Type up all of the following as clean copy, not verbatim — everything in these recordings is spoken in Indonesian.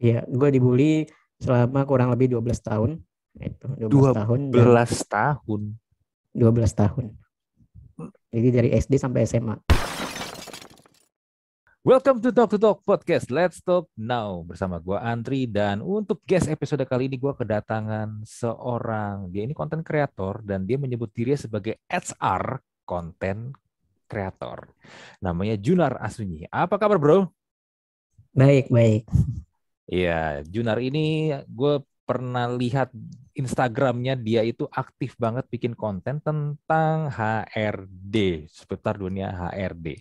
Iya, gue dibully selama kurang lebih 12 tahun. Itu 12 dua tahun dan belas tahun. 12 tahun. Jadi dari SD sampai SMA. Welcome to Talk Podcast. Let's Talk Now bersama gua Andri, dan untuk guest episode kali ini gua kedatangan seorang, dia ini konten kreator dan dia menyebut dirinya sebagai HR konten kreator. Namanya Junar Asunyi. Apa kabar, Bro? Baik, baik. Iya, Junar ini gue pernah lihat Instagramnya, dia itu aktif banget bikin konten tentang HRD, seputar dunia HRD.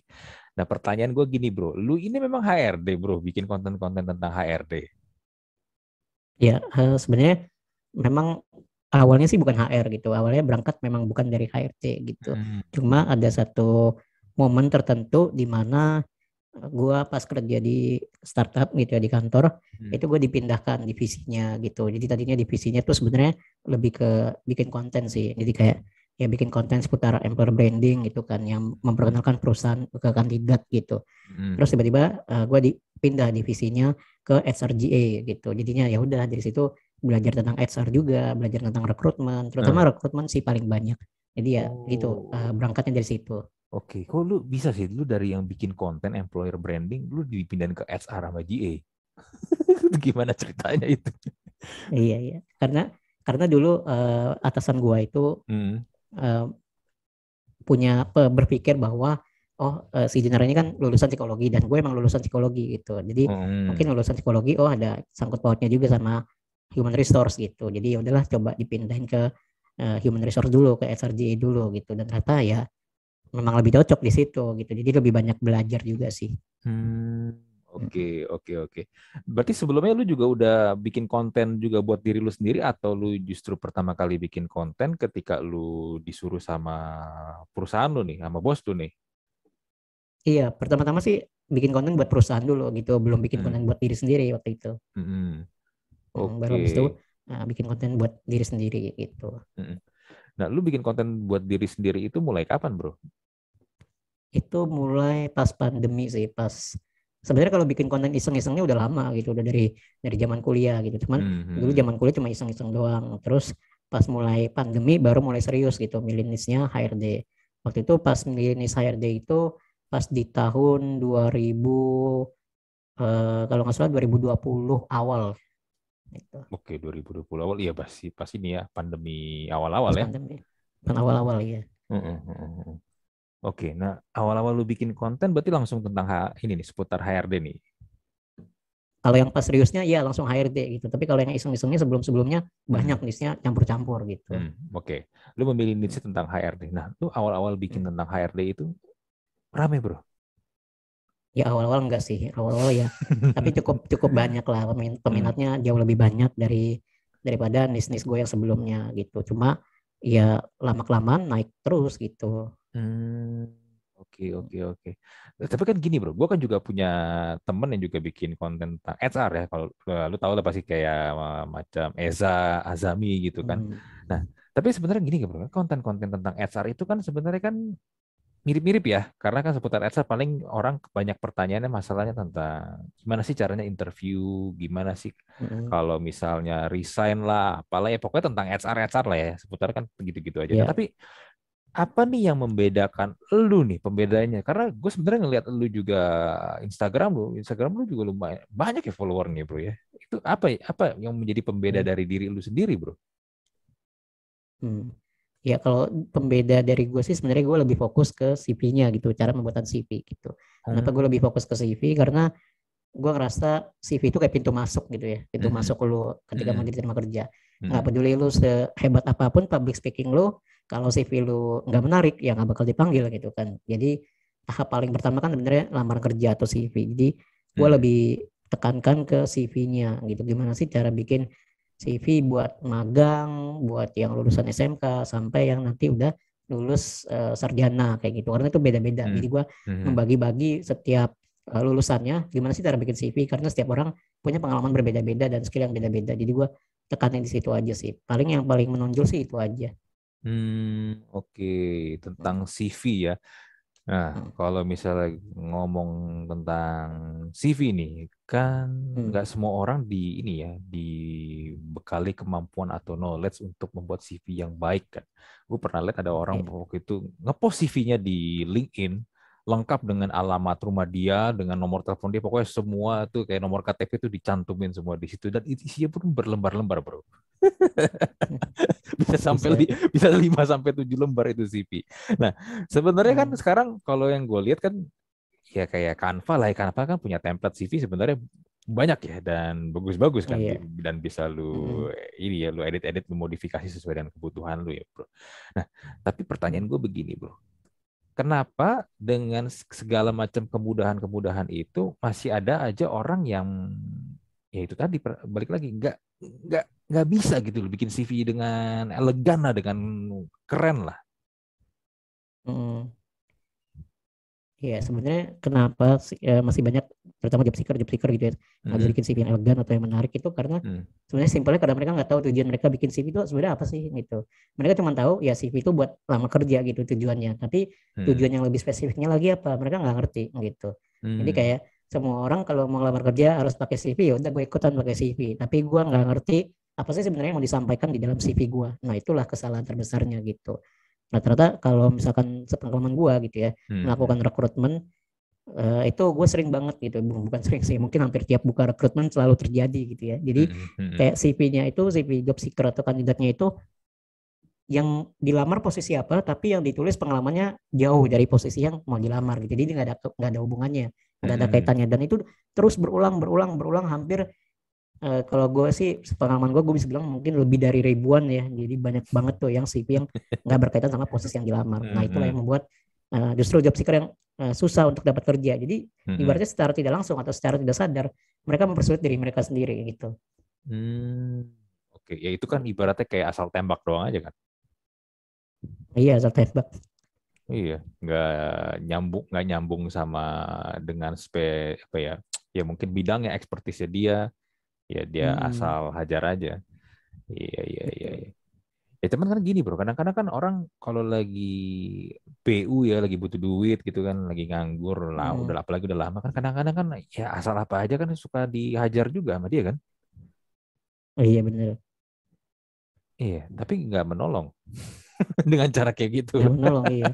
Nah, pertanyaan gue gini, bro, lu ini memang HRD, bro, bikin konten-konten tentang HRD. Ya, sebenarnya memang awalnya sih bukan HR gitu. Awalnya berangkat memang bukan dari HRD gitu. Hmm. Cuma ada satu momen tertentu di mana gue pas kerja di startup gitu ya di kantor, Hmm. itu gue dipindahkan divisinya gitu. Jadi tadinya divisinya tuh sebenarnya lebih ke bikin konten sih. Jadi kayak ya bikin konten seputar employer branding gitu kan, yang Hmm. memperkenalkan perusahaan ke kandidat gitu. Hmm. Terus tiba-tiba gue dipindah divisinya ke HRGA gitu. Jadinya ya udah dari situ belajar tentang HR juga, belajar tentang rekrutmen, terutama Hmm. rekrutmen sih paling banyak. Jadi ya gitu, Oh, berangkatnya dari situ. oke. Kok lu bisa sih, lu dari yang bikin konten employer branding, lu dipindahin ke HR sama GA? Gimana ceritanya itu? Iya, iya. Karena dulu atasan gua itu Hmm. eh, punya berpikir bahwa si Junar ini kan lulusan psikologi dan gue emang lulusan psikologi gitu. Jadi mungkin Hmm. lulusan psikologi ada sangkut pautnya juga sama human resource gitu. Jadi ya udahlah coba dipindahin ke human resource dulu, ke SRGA dulu gitu. Dan ternyata ya memang lebih cocok di situ gitu. Jadi lebih banyak belajar juga sih. Hmm, oke, Mm. oke, oke. Berarti sebelumnya lu juga udah bikin konten juga buat diri lu sendiri, atau lu justru pertama kali bikin konten ketika lu disuruh sama perusahaan lu nih, sama bos lu nih? Iya, pertama-tama sih bikin konten buat perusahaan dulu gitu, belum bikin Hmm, konten buat diri sendiri waktu itu. hmm, Baru oke. habis itu bikin konten buat diri sendiri gitu. Hmm. Nah, lu bikin konten buat diri sendiri itu mulai kapan, bro? Itu mulai pas pandemi sih, pas sebenarnya kalau bikin konten iseng-isengnya udah lama gitu, udah dari zaman kuliah gitu. Cuman Hmm, dulu hmm, zaman kuliah cuma iseng-iseng doang. Terus pas mulai pandemi baru mulai serius gitu milih niche-nya HRD. Waktu itu pas milih niche HRD itu pas di tahun 2000 kalau nggak salah 2020 awal gitu. oke, 2020 awal, iya pasti pas ini ya, pandemi awal-awal Pas ya. pandemi. Kan awal-awal ya. Hmm, hmm, hmm, hmm. Oke, nah awal-awal lu bikin konten berarti langsung tentang ini nih, seputar HRD nih. Kalau yang pas seriusnya ya langsung HRD gitu. Tapi kalau yang iseng-isengnya sebelum-sebelumnya banyak Hmm. niche-nya campur-campur gitu. Oke. Lu memilih niche tentang HRD. Nah, lu awal-awal bikin tentang HRD itu rame, bro. Ya awal-awal enggak sih, awal-awal ya. Tapi cukup cukup banyak lah Hmm. peminatnya jauh lebih banyak daripada niche-niche gue yang sebelumnya gitu. Cuma ya lama-kelamaan naik terus gitu. Hmm. Oke, oke, oke. Tapi kan gini, bro. Gue kan juga punya temen yang juga bikin konten tentang HR ya. Kalau lu tahu lah pasti kayak macam Eza Azami gitu kan. Hmm. Nah, tapi sebenarnya gini, bro. Konten-konten tentang HR itu kan sebenarnya kan mirip-mirip ya, karena kan seputar HR paling orang banyak pertanyaannya, masalahnya tentang gimana sih caranya interview, gimana sih Hmm. kalau misalnya resign lah, apalah ya, pokoknya tentang HR lah ya, seputar kan gitu-gitu aja. Nah, Ya, tapi apa nih yang membedakan lu nih, pembedanya? Karena gue sebenarnya ngelihat lu juga Instagram lu juga lumayan banyak ya followernya, bro ya. Itu apa yang menjadi pembeda hmm. dari diri lu sendiri, bro? Hmm. Ya kalau pembeda dari gue sih sebenarnya gue lebih fokus ke CV-nya gitu, cara pembuatan CV gitu. Kenapa gue lebih Hmm. fokus ke CV? Karena gue ngerasa CV itu kayak pintu masuk gitu ya, pintu Hmm. masuk lu ketika mau Hmm. diterima kerja. Nggak Hmm. peduli lu sehebat apapun public speaking lu, kalau CV lu nggak menarik ya nggak bakal dipanggil gitu kan. Jadi tahap paling pertama kan sebenarnya lamaran kerja atau CV. Jadi gue Hmm. lebih tekankan ke CV-nya gitu, gimana sih cara bikin CV buat magang, buat yang lulusan SMK sampai yang nanti udah lulus sarjana kayak gitu, karena itu beda-beda. Hmm. Jadi gue Hmm. membagi-bagi setiap lulusannya gimana sih cara bikin CV, karena setiap orang punya pengalaman berbeda-beda dan skill yang beda-beda. Jadi gue tekanin di situ aja sih. Paling yang paling menonjol sih itu aja. Oke, tentang CV ya. Nah, Hmm. kalau misalnya ngomong tentang CV nih, kan Hmm. nggak semua orang dibekali kemampuan atau knowledge untuk membuat CV yang baik kan. Gue pernah lihat ada orang Iya. waktu itu ngepost CV-nya di LinkedIn lengkap dengan alamat rumah dia, dengan nomor telepon dia, pokoknya semua tuh kayak nomor KTP itu dicantumin semua di situ dan isinya pun berlembar-lembar, bro. Bisa sampai Bisa. bisa 5 sampai 7 lembar itu CV. Nah, sebenarnya kan Hmm. sekarang kalau yang gue lihat kan ya kayak Canva lah, ya Canva kan punya template CV sebenarnya banyak ya dan bagus-bagus kan Iya. dan bisa lu Mm-mm. ini ya lu edit-edit memodifikasi sesuai dengan kebutuhan lu ya bro. Nah tapi pertanyaan gue begini bro, kenapa dengan segala macam kemudahan-kemudahan itu masih ada aja orang yang ya itu tadi balik lagi nggak bisa gitu loh bikin CV dengan elegan lah dengan keren lah. Mm-mm. Iya, sebenarnya kenapa masih banyak terutama job seeker gitu ya nggak bisa Mm-mm. bikin CV yang elegan atau yang menarik itu karena Mm. sebenarnya simpelnya karena mereka nggak tahu tujuan mereka bikin CV itu sebenarnya apa sih gitu. Mereka cuma tahu ya CV itu buat lama kerja gitu tujuannya, tapi Mm. tujuan yang lebih spesifiknya lagi apa mereka nggak ngerti gitu. Jadi Mm. kayak semua orang kalau mau ngelamar kerja harus pakai CV, ya udah gue ikutan pakai CV, tapi gue nggak ngerti apa sih sebenarnya yang mau disampaikan di dalam CV gue. Nah itulah kesalahan terbesarnya gitu. Nah ternyata kalau misalkan sepengalaman gue gitu ya Mm. melakukan rekrutmen, itu gue sering banget gitu, bukan sering sih, mungkin hampir tiap buka rekrutmen selalu terjadi gitu ya. Jadi Mm. Mm. kayak CV-nya itu, CV job seeker atau kandidatnya itu yang dilamar posisi apa, tapi yang ditulis pengalamannya jauh dari posisi yang mau dilamar gitu. Jadi nggak ada hubungannya, nggak ada Mm. kaitannya, dan itu terus berulang berulang berulang hampir, kalau gue sih pengalaman gue bisa bilang mungkin lebih dari ribuan ya. Jadi banyak banget tuh yang CV yang nggak berkaitan sama posisi yang dilamar. Nah itulah Mm. yang membuat justru job seeker yang susah untuk dapat kerja. Jadi Mm. ibaratnya secara tidak langsung atau secara tidak sadar mereka mempersulit diri mereka sendiri gitu. Hmm, oke, ya itu kan ibaratnya kayak asal tembak doang aja kan. Iya, asal tembak. Iya, nggak nyambung sama dengan apa ya, ya mungkin bidangnya ekspertisnya dia, ya dia Mm-mm, asal hajar aja. Iya, iya, iya, betul. iya. Ya teman kan gini bro, kadang-kadang kan orang kalau lagi PU ya, lagi butuh duit gitu kan, lagi nganggur lah, udah Mm, apalagi udah lama kan, kadang-kadang kan ya asal apa aja kan suka dihajar juga sama dia kan. oh iya bener. Iya, tapi nggak menolong dengan cara kayak gitu. Nggak menolong, iya.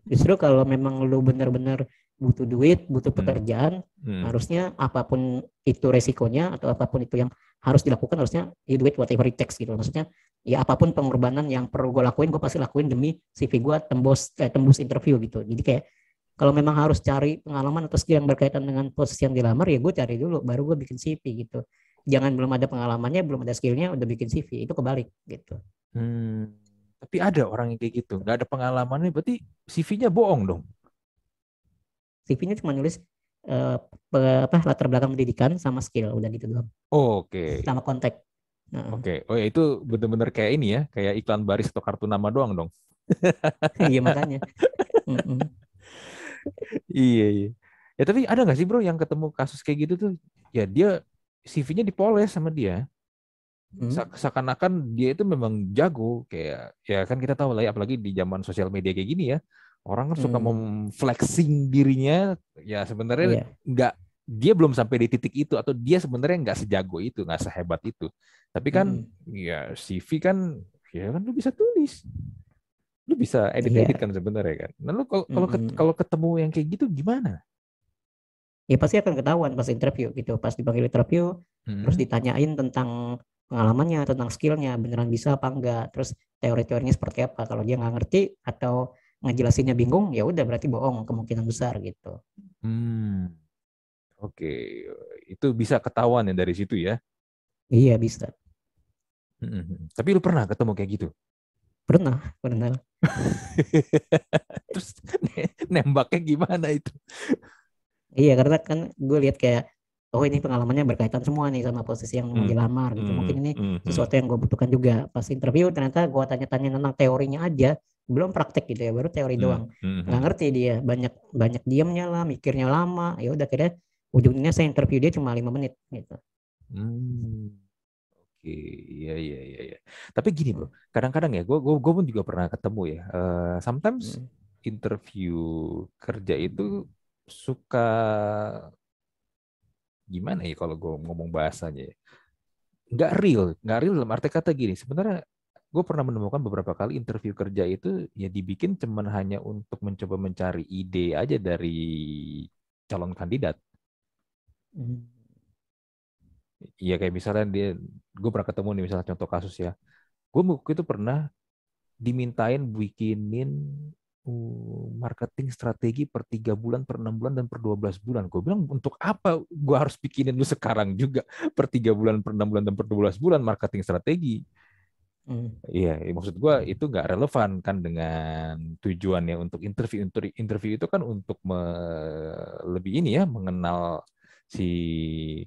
Justru kalau memang lu benar-benar butuh duit, butuh Hmm, pekerjaan, hmm, harusnya apapun itu resikonya atau apapun itu yang harus dilakukan, harusnya you do it whatever it takes gitu. Maksudnya ya apapun pengorbanan yang perlu gue lakuin, gue pasti lakuin demi CV gue tembus interview gitu. Jadi kayak kalau memang harus cari pengalaman atau skill yang berkaitan dengan posisi yang dilamar, ya gue cari dulu, baru gue bikin CV gitu. Jangan belum ada pengalamannya, belum ada skillnya, udah bikin CV, itu kebalik gitu. hmm. Tapi ada orang yang kayak gitu, nggak ada pengalamannya, berarti CV-nya bohong dong. CV-nya cuma nulis latar belakang pendidikan sama skill, udah gitu doang, Oke, sama kontak. Nah, oke. Oh ya itu bener-bener kayak ini ya, kayak iklan baris atau kartu nama doang dong. iya makanya. Mm-mm. Iya, iya. Ya tapi ada nggak sih bro yang ketemu kasus kayak gitu tuh? Ya dia CV-nya dipoles sama dia. Mm. Seakan-akan dia itu memang jago. Kayak ya kan kita tahu lah ya, apalagi di zaman sosial media kayak gini ya. Orang kan suka Mm. memflexing dirinya. Ya sebenarnya Iya, nggak, dia belum sampai di titik itu atau dia sebenarnya nggak sejago itu, nggak sehebat itu. Tapi kan mm-mm. ya CV kan ya kan lu bisa tulis, lu bisa edit-edit Iya. kan sebenarnya kan. Nah lu kalau kalau Mm-mm. kalau ketemu yang kayak gitu gimana? Ya pasti akan ketahuan pas interview gitu, pas dipanggil interview terus Hmm. ditanyain tentang pengalamannya, tentang skillnya beneran bisa apa enggak, terus teori-teorinya seperti apa. Kalau dia nggak ngerti atau ngejelasinnya bingung, ya udah berarti bohong kemungkinan besar gitu. Hmm. Oke, itu bisa ketahuan ya dari situ ya. Iya bisa. Hmm. Tapi lu pernah ketemu kayak gitu? Pernah, pernah. Terus nembaknya gimana itu? Iya, karena kan gue lihat kayak, oh ini pengalamannya berkaitan semua nih sama posisi yang mau Hmm. dilamar gitu. Mungkin Hmm. ini Hmm. Hmm. sesuatu yang gue butuhkan juga. Pas interview ternyata gue tanya-tanya tentang teorinya aja, belum praktek gitu ya, baru teori Hmm. doang. Hmm. Nggak Hmm. ngerti dia, banyak banyak diamnya lah, mikirnya lama. Ya udah kira ujungnya saya interview dia cuma 5 menit gitu. Hmm. Oke, iya iya iya iya. Tapi gini bro, Hmm. kadang-kadang ya, gue pun juga pernah ketemu ya. Sometimes Hmm. interview kerja itu suka gimana ya kalau gue ngomong bahasanya ya? Nggak real dalam arti kata gini. Sebenarnya gue pernah menemukan beberapa kali interview kerja itu ya dibikin cuman hanya untuk mencoba mencari ide aja dari calon kandidat. Hmm. Iya kayak misalnya gue pernah ketemu nih misalnya contoh kasus ya. Gue waktu itu pernah dimintain bikinin marketing strategi per 3 bulan, per 6 bulan, dan per 12 bulan. Gue bilang untuk apa gue harus bikinin lu sekarang juga per 3 bulan, per 6 bulan, dan per 12 bulan marketing strategi. Hmm. Iya, maksud gue itu nggak relevan kan dengan tujuannya untuk interview. Interview itu kan untuk lebih ini ya, mengenal si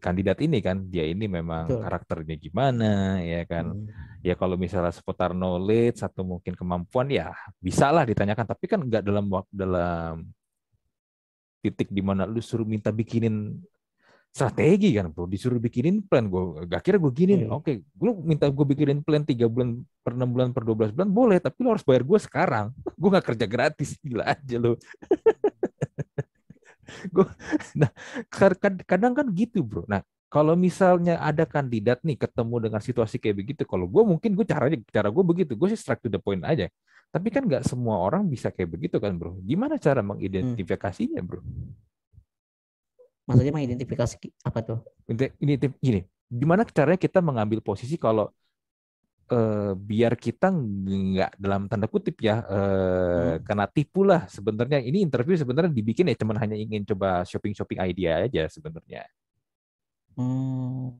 kandidat ini kan, dia ini memang Betul. karakternya gimana, ya kan. Hmm. Ya kalau misalnya seputar knowledge atau mungkin kemampuan ya bisa lah ditanyakan, tapi kan nggak dalam titik di mana lu suruh minta bikinin strategi kan bro, disuruh bikinin plan. Gue gak kira gue giniin, Iya. oke lu minta gue bikinin plan 3 bulan, per 6 bulan, per 12 bulan boleh, tapi lu harus bayar gue sekarang. Gue gak kerja gratis, gila aja lu. Gue nah kadang kan gitu bro. Nah kalau misalnya ada kandidat nih ketemu dengan situasi kayak begitu, kalau gue mungkin gue cara gue begitu, gue sih straight to the point aja. Tapi kan nggak semua orang bisa kayak begitu kan bro. Gimana cara Hmm. mengidentifikasinya bro? Maksudnya mengidentifikasi apa tuh? Ini gini, gimana caranya kita mengambil posisi kalau biar kita nggak dalam tanda kutip ya Hmm. kena tipu lah sebenarnya. Ini interview sebenarnya dibikin ya cuman hanya ingin coba shopping idea aja sebenarnya. Hmm.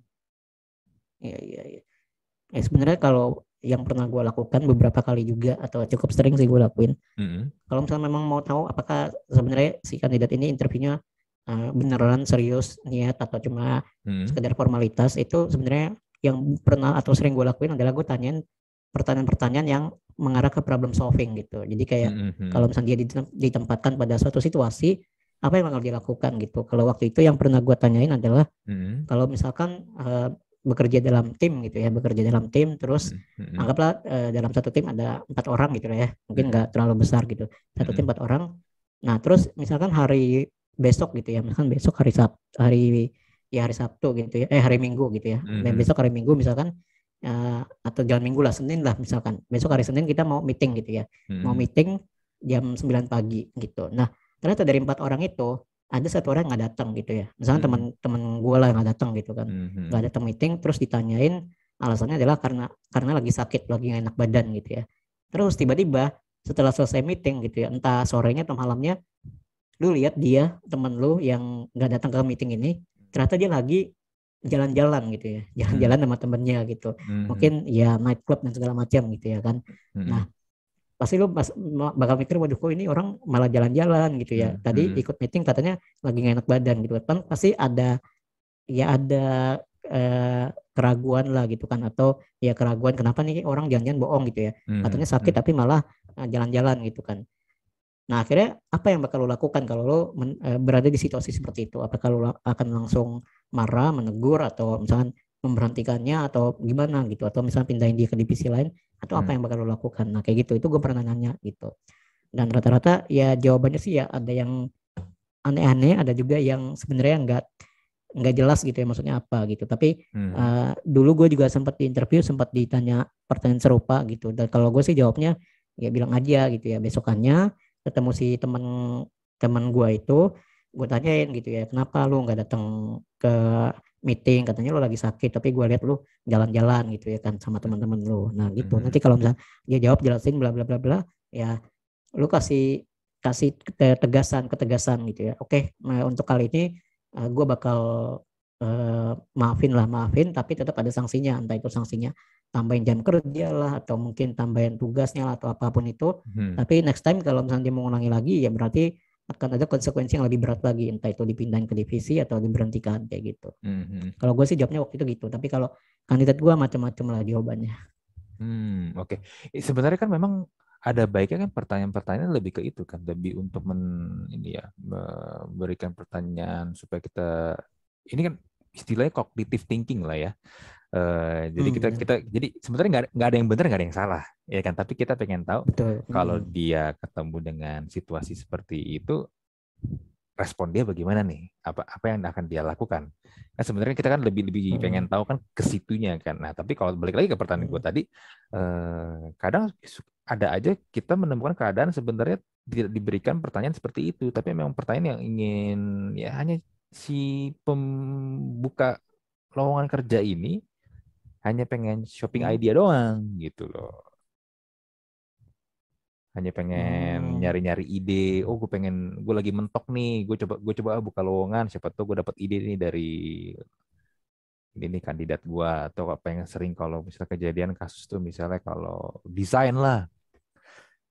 Iya, iya, iya. Sebenarnya kalau yang pernah gue lakukan beberapa kali juga atau cukup sering sih gue lakuin. Mm-mm. Kalau misalnya memang mau tahu apakah sebenarnya si kandidat ini interviewnya beneran serius niat atau cuma Mm-mm. sekedar formalitas, itu sebenarnya yang pernah atau sering gue lakuin adalah gue tanyain pertanyaan-pertanyaan yang mengarah ke problem solving gitu. Jadi kayak kalau Mm-mm. misalnya dia ditempatkan pada suatu situasi, apa yang bakal dia lakukan gitu. Kalau waktu itu yang pernah gue tanyain adalah Mm-mm. kalau misalkan bekerja dalam tim gitu ya, bekerja dalam tim, terus Mm-mm. anggaplah dalam satu tim ada 4 orang gitu ya, mungkin nggak Mm-mm. terlalu besar gitu, satu tim Mm-mm. 4 orang. Nah terus misalkan hari besok gitu ya, misalkan besok hari Sabtu, hari Sabtu gitu ya, hari Minggu gitu ya, dan Mm-mm. besok hari Minggu misalkan, atau jangan Minggu lah, Senin lah misalkan, besok hari Senin kita mau meeting gitu ya, mau Mm-mm. meeting jam 9 pagi gitu. Nah ternyata dari 4 orang itu ada satu orang yang nggak datang gitu ya, misalnya Mm-mm. teman-teman gue lah yang nggak datang gitu kan, nggak Mm-mm. datang meeting, terus ditanyain alasannya adalah karena lagi sakit, lagi nggak enak badan gitu ya. Terus tiba-tiba setelah selesai meeting gitu ya, entah sorenya atau malamnya, lu lihat dia, temen lu yang nggak datang ke meeting ini, ternyata dia lagi jalan-jalan gitu ya, jalan-jalan sama temennya gitu, mungkin Mm-mm. ya night club dan segala macam gitu ya kan. Nah Mm-mm. pasti lu bakal mikir, waduh kok ini orang malah jalan-jalan gitu ya, tadi Mm-mm. ikut meeting katanya lagi nggak enak badan gitu kan, pasti ada eh, keraguan lah gitu kan, atau ya keraguan kenapa nih orang jangan-jangan bohong gitu ya, katanya sakit Mm-mm. tapi malah jalan-jalan gitu kan. Nah akhirnya apa yang bakal lo lakukan kalau lo berada di situasi seperti itu? Apakah lo akan langsung marah, menegur, atau misalnya memberhentikannya, atau gimana gitu, atau misalnya pindahin dia ke divisi lain, atau apa Mm-mm. yang bakal lo lakukan? Nah kayak gitu, itu gue pernah nanya gitu, dan rata-rata ya jawabannya sih ya ada yang aneh-aneh, ada juga yang sebenarnya nggak jelas gitu ya, maksudnya apa gitu. Tapi Mm-mm. dulu gue juga sempat di interview, sempat ditanya pertanyaan serupa gitu, dan kalau gue sih jawabnya ya bilang aja gitu ya, besokannya ketemu si teman teman gue itu, gue tanyain gitu ya, kenapa lu nggak datang ke meeting, katanya lu lagi sakit, tapi gue lihat lu jalan-jalan gitu ya kan sama teman-teman lu. Nah gitu, nanti Mm-mm. kalau misalnya dia jawab jelasin bla bla bla bla, ya lu kasih kasih ketegasan ketegasan gitu ya. Oke, nah untuk kali ini gue bakal maafin, tapi tetap ada sanksinya, entah itu sanksinya tambahin jam kerja lah, atau mungkin tambahin tugasnya lah, atau apapun itu. Mm-mm. Tapi next time kalau misalnya dia mengulangi lagi, ya berarti akan ada konsekuensi yang lebih berat lagi, entah itu dipindahin ke divisi atau diberhentikan kayak gitu. Mm-mm. Kalau gue sih jawabnya waktu itu gitu, tapi kalau kandidat gue macam-macam lah jawabannya. Oke. Sebenarnya kan memang ada baiknya kan pertanyaan-pertanyaan lebih ke itu kan, lebih untuk ini ya, memberikan pertanyaan supaya kita ini kan istilahnya cognitive thinking lah ya. Jadi kita Benar, kita jadi sebenarnya nggak ada yang benar, nggak ada yang salah ya kan, tapi kita pengen tahu betul. kalau dia ketemu dengan situasi seperti itu respon dia bagaimana nih? Apa yang akan dia lakukan? Kan sebenarnya kita kan lebih pengen tahu kan ke situnya kan. Nah, tapi kalau balik lagi ke pertanyaan gue tadi, kadang ada aja kita menemukan keadaan sebenarnya tidak diberikan pertanyaan seperti itu, tapi memang pertanyaan yang ingin ya hanya si pembuka lowongan kerja ini hanya pengen shopping idea doang gitu loh. Hanya pengen nyari-nyari ide. Oh, gue lagi mentok nih. Gue coba buka lowongan. Siapa tahu gue dapat ide nih dari ini kandidat gue. Atau apa yang sering kalau misalnya kejadian kasus tuh misalnya kalau desain lah.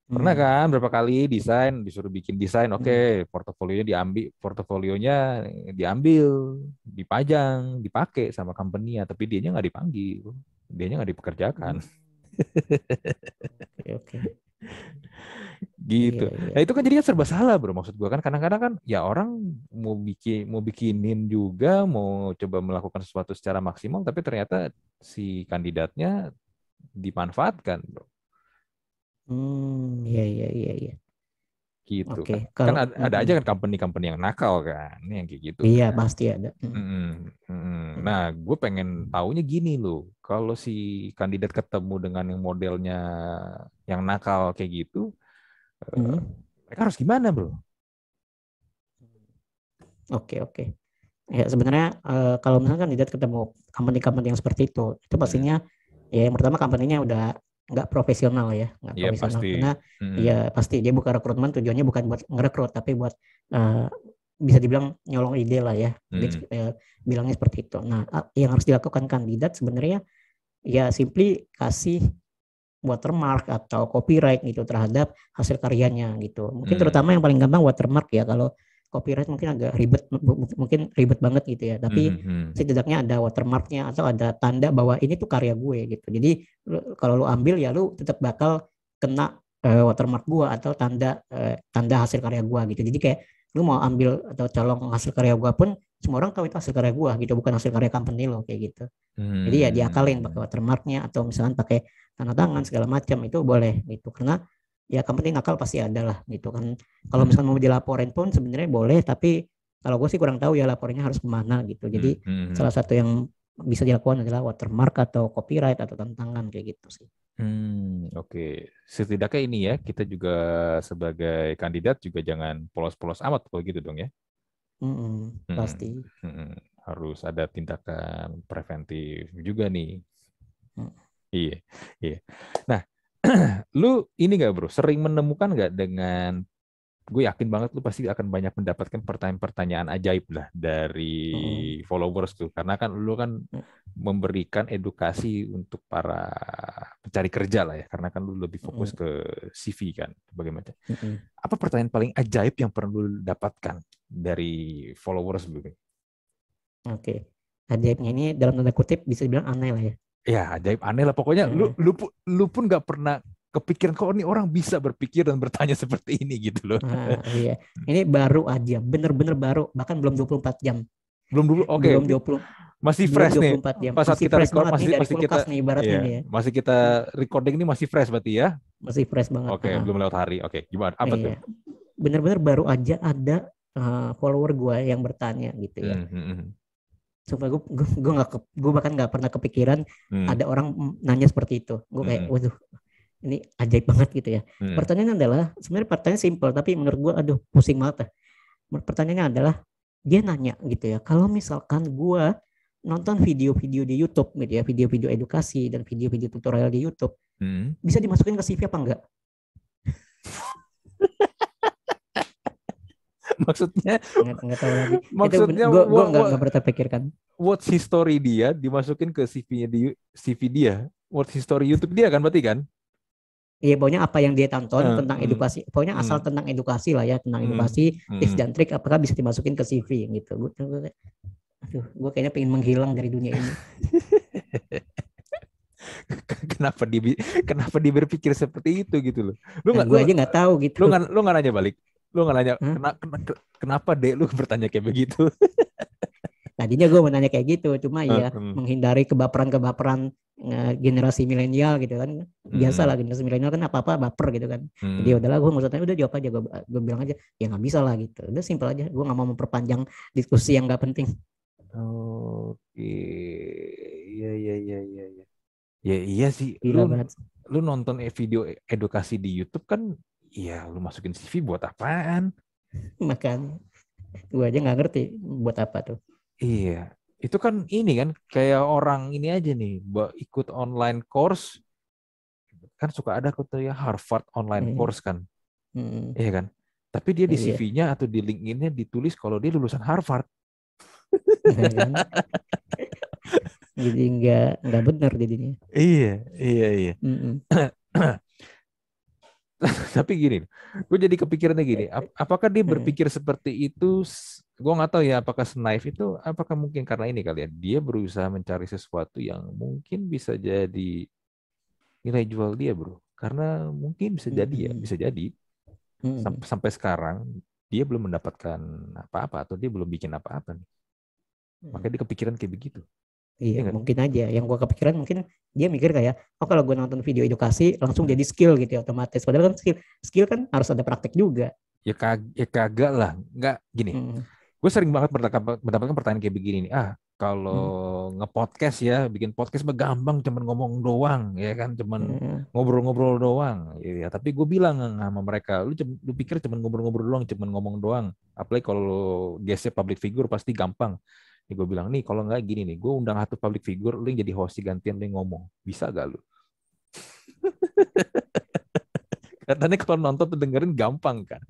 Pernah kan berapa kali desain disuruh bikin desain. Oke, portofolionya diambil, dipajang, dipakai sama company-nya. Tapi dianya nggak dipanggil. Dianya nggak dipekerjakan. Oke. Gitu. Nah itu kan jadinya serba salah bro. Maksud gua kan kadang-kadang kan ya orang mau bikinin juga, mau coba melakukan sesuatu secara maksimal, tapi ternyata si kandidatnya dimanfaatkan bro. Iya. Gitu Oke, kan. Kan kalau ada aja kan company-company yang nakal kan, yang kayak gitu iya kan. pasti ada. Nah, gue pengen taunya gini loh, kalau si kandidat ketemu dengan yang modelnya yang nakal kayak gitu, mereka harus gimana bro? Oke. Ya sebenarnya kalau misalkan kandidat ketemu company-company yang seperti itu pastinya ya yang pertama company-nya udah nggak profesional ya, nggak Iya profesional pasti. karena ya pasti dia buka rekrutmen tujuannya bukan buat ngerekrut tapi buat bisa dibilang nyolong ide lah ya, mungkin bilangnya seperti itu. Nah, yang harus dilakukan kandidat sebenarnya ya simply kasih watermark atau copyright gitu terhadap hasil karyanya gitu. Mungkin terutama yang paling gampang watermark ya. Kalau copyright mungkin agak ribet, mungkin ribet banget gitu ya. Tapi setidaknya ada watermarknya atau ada tanda bahwa ini tuh karya gue gitu. Jadi kalau lu ambil ya lu tetap bakal kena watermark gue atau tanda hasil karya gue gitu. Jadi kayak lu mau ambil atau colong hasil karya gue pun semua orang tahu itu hasil karya gue gitu, bukan hasil karya company lo kayak gitu. Jadi ya diakalin pakai watermarknya atau misalkan pakai tanda tangan segala macam itu boleh gitu, karena ya company nakal pasti ada lah gitu kan. Kalau misalkan mau dilaporin pun sebenarnya boleh, tapi kalau gue sih kurang tahu ya laporannya harus kemana gitu. Jadi salah satu yang bisa dilakukan adalah watermark atau copyright atau tantangan kayak gitu sih. Oke. Setidaknya ini ya, kita juga sebagai kandidat juga jangan polos-polos amat kalau gitu dong ya. Pasti. Harus ada tindakan preventif juga nih. Iya, iya. Nah, lu ini nggak bro, sering menemukan nggak dengan, gue yakin banget lu pasti akan banyak mendapatkan pertanyaan-pertanyaan ajaib lah dari followers tuh, karena kan lu kan memberikan edukasi untuk para pencari kerja lah ya, karena kan lu lebih fokus ke CV kan, bagaimana? Apa pertanyaan paling ajaib yang pernah lu dapatkan dari followers lu? Oke, ajaibnya ini dalam tanda kutip bisa dibilang aneh lah ya. Ya ajaib aneh lah pokoknya. Lu pun nggak pernah kepikiran kok ini orang bisa berpikir dan bertanya seperti ini gitu loh. Iya. Ini baru aja, bener-bener baru, bahkan belum 24 jam. Belum dulu, oke. Belum 20. Masih fresh nih. 24 jam. Pas saat Masih kita fresh record, banget nih dari kulkas nih ibaratnya nih ya. masih kita recording ini masih fresh berarti ya? Masih fresh banget. Oke, belum lewat hari. Oke, gimana? Apa tuh? Bener-bener baru aja ada follower gue yang bertanya gitu ya. Sumpah gue bahkan nggak pernah kepikiran ada orang nanya seperti itu. Gue kayak, waduh, ini ajaib banget gitu ya. Pertanyaannya adalah, sebenarnya pertanyaan simpel, tapi menurut gue, aduh, pusing banget. Pertanyaannya adalah, dia nanya gitu ya, kalau misalkan gue nonton video-video di YouTube gitu ya, video-video edukasi dan video-video tutorial di YouTube, bisa dimasukin ke CV apa enggak? Maksudnya nggak tahu lagi. Maksudnya gue nggak pernah terpikirkan. What's history dia dimasukin ke CV dia. What's history YouTube dia kan berarti kan? Iya, pokoknya apa yang dia tonton tentang edukasi, pokoknya asal tentang edukasi lah ya, tentang edukasi, tips dan trik, apakah bisa dimasukin ke CV gitu. Gue kayaknya pengen menghilang dari dunia ini. Kenapa dia berpikir seperti itu gitu loh? Gue aja nggak tahu gitu. Lu nggak nanya balik? Lu nggak nanya kenapa dek lu bertanya kayak begitu? Tadinya gue mau nanya kayak gitu, cuma ya Hmm. menghindari kebaperan-kebaperan generasi milenial gitu kan. Biasa lah Hmm. generasi milenial kan apa-apa baper gitu kan. Jadi Hmm. udahlah gue mau tanya, udah jawab aja, gue bilang aja ya nggak bisa lah gitu. Udah simpel aja, gue nggak mau memperpanjang diskusi yang nggak penting. Oke, iya iya iya iya iya. Ya iya sih, lu Gila banget. lu nonton video edukasi di YouTube kan, iya lu masukin CV buat apaan? Makan gue aja nggak ngerti buat apa tuh. Iya, itu kan ini kan kayak orang ini aja nih, ikut online course kan suka ada tuh ya Harvard online Iya. course kan, Hmm, iya kan? Tapi dia di iya. CV-nya atau di LinkedIn-nya ditulis kalau dia lulusan Harvard. Nah, kan jadi nggak benar jadinya. Iya, iya, iya. Mm-mm. Tapi gini, gue jadi kepikirannya gini, apakah dia Mm. berpikir seperti itu? Gue nggak tahu ya, apakah senaif itu, apakah mungkin karena ini kali ya, dia berusaha mencari sesuatu yang mungkin bisa jadi nilai jual dia, bro. Karena mungkin bisa jadi ya, Mm-mm. bisa jadi Mm-mm. sampai sekarang dia belum mendapatkan apa-apa atau dia belum bikin apa-apa nih. Mm. Makanya dia kepikiran kayak begitu, Iya, ya nggak? mungkin aja. Yang gua kepikiran mungkin dia mikir kayak, oh kalau gue nonton video edukasi langsung Hmm. jadi skill gitu ya otomatis. Padahal kan skill kan harus ada praktek juga. Ya kagak lah, nggak gini. Mm. Gue sering banget mendapatkan pertanyaan kayak begini nih. Kalau Mm. nge-podcast ya, bikin podcast mah gampang, cuman ngomong doang, ya kan, cuman Mm. ngobrol-ngobrol doang. Ya, tapi gue bilang sama mereka, lu pikir cuman ngobrol-ngobrol doang, cuman ngomong doang. Apalagi kalau guestnya public figure pasti gampang. Nih gue bilang nih, kalau nggak gini nih, gue undang satu public figure, lu yang jadi host gantian lu yang ngomong, bisa gak lu? Katanya kalau nonton tuh dengerin gampang kan.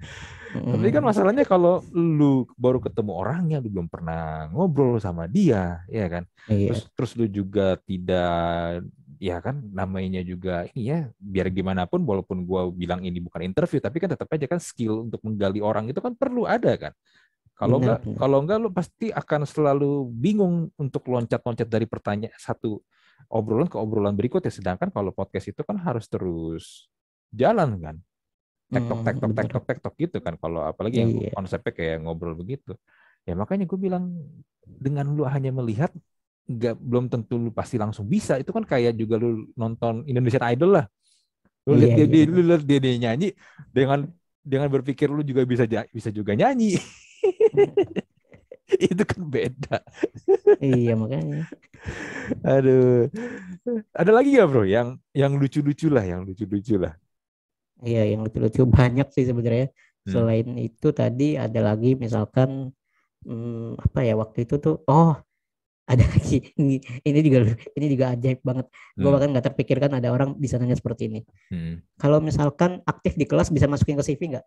Tapi kan Mm. masalahnya kalau lu baru ketemu orangnya, lu belum pernah ngobrol sama dia, ya kan? Terus Iya. terus lu juga tidak, ya kan, namanya juga ini ya, biar gimana pun, walaupun gua bilang ini bukan interview, tapi kan tetap aja kan skill untuk menggali orang itu kan perlu ada kan. Kalau enggak, Benar-benar. kalau enggak lu pasti akan selalu bingung untuk loncat-loncat dari pertanyaan satu obrolan ke obrolan berikutnya. Sedangkan kalau podcast itu kan harus terus jalan kan, tektok tektok tektok Benar. tektok gitu kan, kalau apalagi yang Iya. konsepnya kayak ngobrol begitu ya. Makanya gue bilang, dengan lu hanya melihat, nggak, belum tentu lu pasti langsung bisa. Itu kan kayak juga lu nonton Indonesian Idol lah, lu lihat Iya, iya lu benar. lihat dia nyanyi, dengan berpikir lu juga bisa bisa juga nyanyi. Mm. Itu kan beda. Iya makanya. Aduh, ada lagi gak bro yang lucu-lucu lah, yang lucu-lucu lah. Iya, yang lucu-lucu banyak sih sebenarnya. Hmm. Selain itu tadi ada lagi misalkan apa ya waktu itu tuh, oh ada lagi ini juga ini juga ajaib banget. Gue Hmm. bahkan nggak terpikirkan ada orang bisa nanya seperti ini. Hmm. Kalau misalkan aktif di kelas bisa masukin ke CV nggak?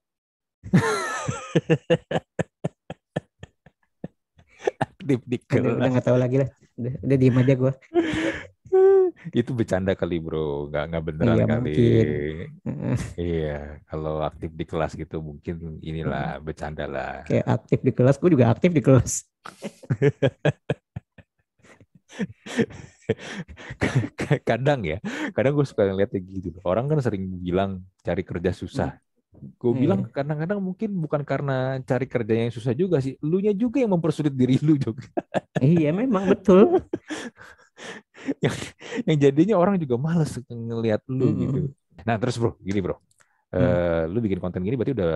Aktif di Udah kelas. nggak tahu lagi lah. Udah diem aja gue. Itu bercanda kali bro, nggak beneran Iya kali. mungkin. Heeh, Iya, kalau aktif di kelas gitu mungkin inilah heeh. bercanda lah. Kayak aktif di kelas, gue juga aktif di kelas. Kadang ya, kadang gue suka ngeliat kayak gitu. Orang kan sering bilang cari kerja susah. Hmm, Gue bilang iya. kadang-kadang mungkin bukan karena cari kerja yang susah juga sih, elunya juga yang mempersulit diri lu juga. Iya memang betul. yang, yang jadinya orang juga males ngelihat lu gitu. Mm, Nah terus bro, gini bro, mm. lu bikin konten gini berarti udah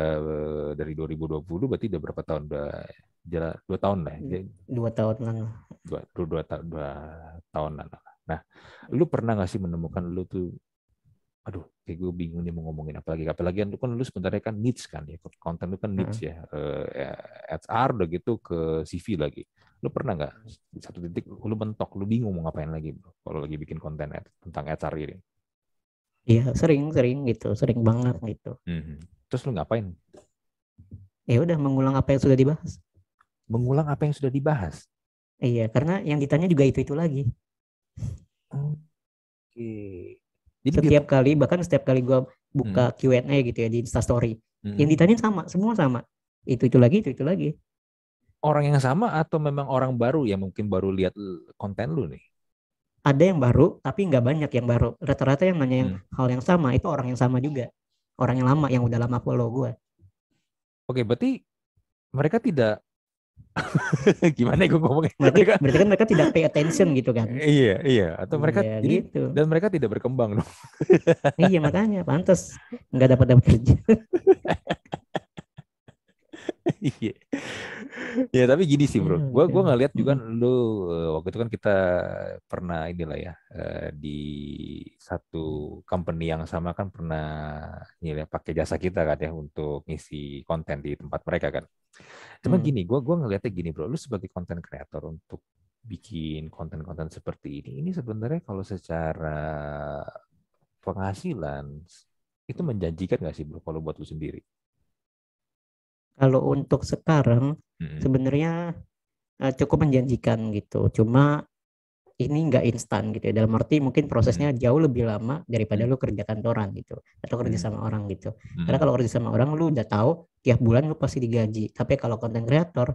dari 2020, berarti udah berapa tahun? Udah jalan 2 tahun lah, 2 tahunan lah. dua tahunan lah. Nah, lu pernah nggak sih menemukan lu tuh, aduh, kayak gue bingung nih mau ngomongin apalagi lu sebenarnya kan niche kan ya, konten lu kan niche Heeh. ya, HR udah gitu ke CV lagi. Lu pernah nggak di satu titik lu mentok, lu bingung mau ngapain lagi bro, kalau lagi bikin konten tentang HR ini? Iya sering gitu, sering banget gitu. Mhm. Terus lu ngapain? Ya udah mengulang apa yang sudah dibahas. Mengulang apa yang sudah dibahas. Iya, karena yang ditanya juga itu lagi. Oke. Jadi biar Setiap kali, bahkan setiap kali gue hmm, buka Q&A gitu ya di Instastory, yang hmm. ditanya sama, semua sama. Itu lagi, itu lagi. Orang yang sama atau memang orang baru yang mungkin baru lihat konten lu nih? Ada yang baru, tapi nggak banyak yang baru. Rata-rata yang nanya yang Hmm. hal yang sama, itu orang yang sama juga. Orang yang lama, yang udah lama follow gue. Oke, berarti mereka tidak Gimana gue ngomongnya? Berarti Ya kan? berarti kan mereka tidak pay attention gitu kan. Iya, iya. Atau mereka Iya jadi gitu. dan mereka tidak berkembang dong. Iya makanya pantas nggak dapat dapat kerja. Iya. Ya tapi gini sih bro, Iya gitu. gua ngeliat juga Mm-mm. lu waktu itu kan kita pernah inilah ya di satu company yang sama kan pernah ini ya, pakai jasa kita kan ya untuk ngisi konten di tempat mereka kan. Cuma Hmm. gini, gua ngeliatnya gini bro, lu sebagai konten kreator untuk bikin konten-konten seperti ini sebenarnya kalau secara penghasilan itu menjanjikan nggak sih bro kalau buat lu sendiri? Kalau untuk sekarang Mm-mm. sebenarnya cukup menjanjikan gitu. Cuma ini nggak instan gitu ya. Dalam arti mungkin prosesnya Mm-mm. jauh lebih lama daripada Mm-mm. lu kerja kantoran gitu atau kerja Mm-mm. sama orang gitu. Karena Mm-mm. kalau kerja sama orang lu udah tahu tiap bulan lu pasti digaji. Tapi kalau konten kreator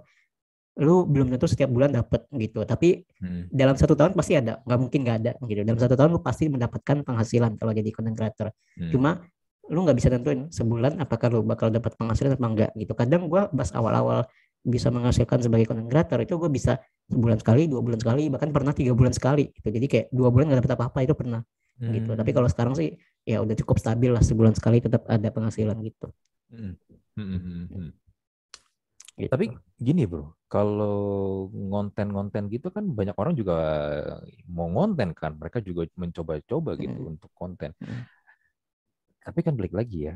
lu belum tentu setiap bulan dapet gitu. Tapi Mm-mm. dalam 1 tahun pasti ada, nggak mungkin nggak ada gitu. Dalam 1 tahun lu pasti mendapatkan penghasilan kalau jadi content creator. Mm-mm. Cuma lu nggak bisa tentuin sebulan apakah lu bakal dapat penghasilan atau enggak gitu. Kadang gua pas awal-awal bisa menghasilkan sebagai content creator itu gue bisa sebulan sekali, 2 bulan sekali, bahkan pernah 3 bulan sekali gitu. Jadi kayak 2 bulan nggak dapat apa-apa itu pernah gitu. Tapi Hmm. kalau sekarang sih ya udah cukup stabil lah, sebulan sekali tetap ada penghasilan gitu. Hmm. Hmm. Hmm. Hmm. Tapi Gitu. gini bro, kalau ngonten-ngonten gitu kan banyak orang juga mau ngonten kan, mereka juga mencoba-coba gitu Mm, untuk konten. mm, Tapi kan balik lagi ya,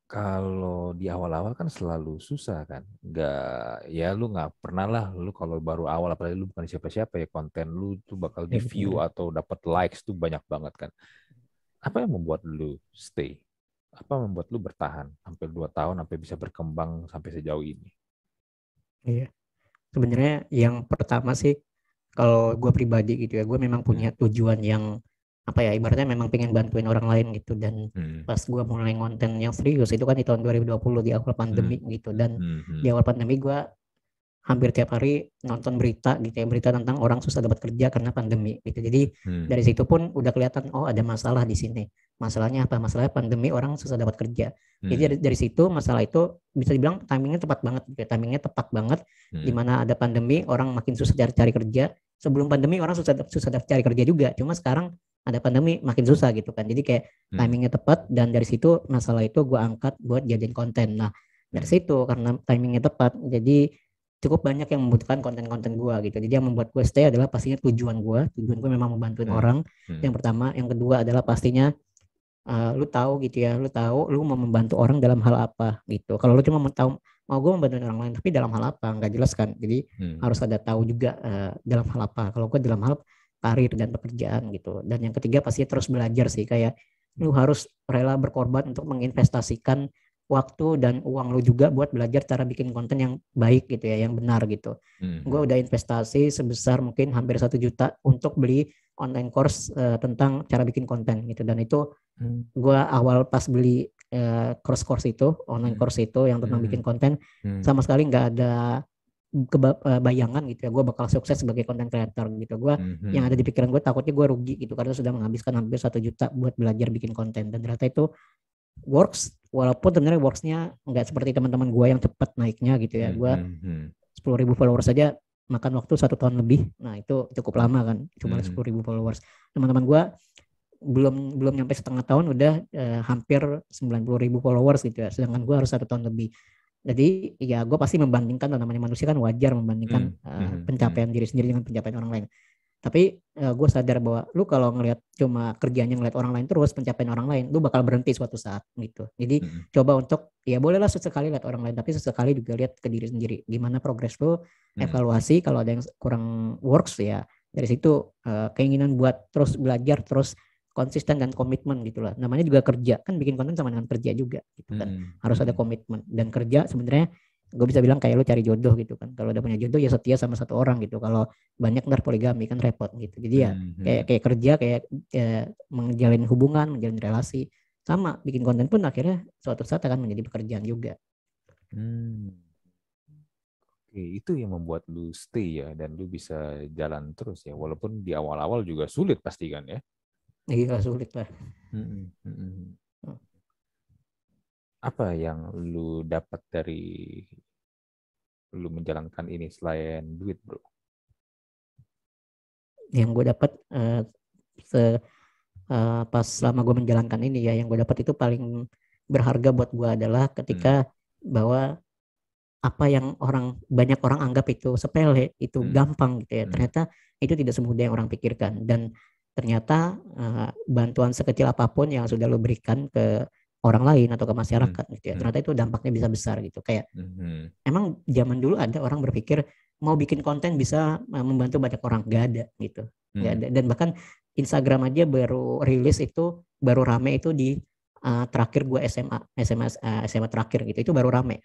kalau di awal-awal kan selalu susah kan, nggak ya lu nggak pernah lah, lu kalau baru awal apalagi lu bukan siapa-siapa ya konten lu tuh bakal di ya view benar. atau dapat likes tuh banyak banget kan. Apa yang membuat lu stay? Apa membuat lu bertahan sampai 2 tahun sampai bisa berkembang sampai sejauh ini? Iya. Sebenarnya yang pertama sih kalau gue pribadi gitu ya, gue memang punya Hmm. tujuan yang apa ya, ibaratnya memang pengen bantuin orang lain gitu. Dan Hmm. pas gue mulai konten yang serius itu kan di tahun 2020 di awal Hmm. pandemi gitu. Dan Hmm. di Hmm. awal pandemi gue hampir tiap hari nonton berita gitu ya, berita tentang orang susah dapat kerja karena pandemi gitu. Jadi Hmm. dari situ pun udah kelihatan oh ada masalah di sini. Masalahnya apa? Masalahnya pandemi orang susah dapat kerja. Jadi Hmm. dari situ masalah itu bisa dibilang timingnya tepat banget gitu ya. Timingnya tepat banget di Hmm. mana ada pandemi orang makin susah cari kerja. Sebelum pandemi orang susah susah cari kerja juga. Cuma sekarang ada pandemi makin susah gitu kan. Jadi kayak Hmm. timingnya tepat dan dari situ masalah itu gue angkat buat jadiin konten. Nah, dari Hmm. situ karena timingnya tepat jadi cukup banyak yang membutuhkan konten-konten gue gitu. Jadi yang membuat gue stay adalah pastinya tujuan gue memang membantuin Hmm. orang. Hmm. Yang pertama, yang kedua adalah pastinya lu tahu gitu ya, lu tahu lu mau membantu orang dalam hal apa gitu. Kalau lu cuma mau tahu mau gue membantu orang lain, tapi dalam hal apa nggak jelas kan. Jadi Hmm. harus ada tahu juga dalam hal apa. Kalau gue dalam hal karir dan pekerjaan gitu. Dan yang ketiga pasti terus belajar sih, kayak lu harus rela berkorban untuk menginvestasikan waktu dan uang lu juga buat belajar cara bikin konten yang baik gitu ya, yang benar gitu. Gue Hmm. udah investasi sebesar mungkin hampir 1 juta untuk beli online course tentang cara bikin konten gitu. Dan itu Hmm. gue awal pas beli course-course itu, online Hmm. course itu yang tentang Hmm. bikin konten, Hmm. sama sekali nggak ada bayangan gitu ya gue bakal sukses sebagai content creator gitu. Gue Hmm. yang ada di Hmm. pikiran gue takutnya gue rugi gitu karena sudah menghabiskan hampir 1 juta buat belajar bikin konten. Dan ternyata itu works, walaupun sebenarnya worksnya nggak seperti teman-teman gue yang cepat naiknya gitu ya. Hmm. Gue Hmm. Hmm. 10.000 followers saja makan waktu 1 tahun lebih. Nah itu cukup Hmm. lama kan, cuma Hmm. 10.000 followers. Teman-teman gue belum belum nyampe setengah tahun udah hampir 90.000 followers gitu ya, sedangkan gue harus 1 tahun lebih. Jadi ya gue pasti membandingkan, namanya manusia kan wajar membandingkan Hmm. Hmm. Hmm. pencapaian diri sendiri dengan pencapaian orang lain. Tapi gue sadar bahwa lu kalau ngelihat cuma kerjanya ngelihat orang lain terus, pencapaian orang lain, lu bakal berhenti suatu saat gitu. Jadi Hmm. coba untuk ya bolehlah sesekali lihat orang lain, tapi sesekali juga lihat ke diri sendiri. Gimana progres lu, Hmm. evaluasi kalau ada yang kurang works ya. Dari situ keinginan buat terus belajar, terus konsisten dan komitmen gitu lah. Namanya juga kerja kan, bikin konten sama dengan kerja juga gitu kan. Hmm. Harus ada Hmm. komitmen dan kerja sebenarnya gue bisa bilang kayak lu cari jodoh gitu kan. Kalau udah punya jodoh ya setia sama satu orang gitu. Kalau banyak ntar poligami kan repot gitu. Jadi ya Hmm. kayak Hmm. kayak kerja, kayak menjalin hubungan, menjalin relasi, sama bikin konten pun akhirnya suatu saat akan menjadi pekerjaan juga. Hmm. Oke, itu yang membuat lu stay ya dan lu bisa jalan terus ya walaupun di awal-awal juga sulit pasti kan ya. Iya sulit lah. Hmm. Hmm. Apa yang lu dapat dari lu menjalankan ini selain duit, bro? Yang gue dapat pas selama gue menjalankan ini ya, yang gue dapat itu paling berharga buat gue adalah ketika bahwa apa yang banyak orang anggap itu sepele, itu gampang gitu ya. Ternyata itu tidak semudah yang orang pikirkan, dan ternyata bantuan sekecil apapun yang sudah lo berikan ke orang lain atau ke masyarakat gitu ya, ternyata itu dampaknya bisa besar gitu. Kayak emang zaman dulu ada orang berpikir mau bikin konten bisa membantu banyak orang, gak ada gitu, gak ada. Dan bahkan Instagram aja baru rilis itu, baru rame itu di terakhir gue SMA terakhir gitu, itu baru rame.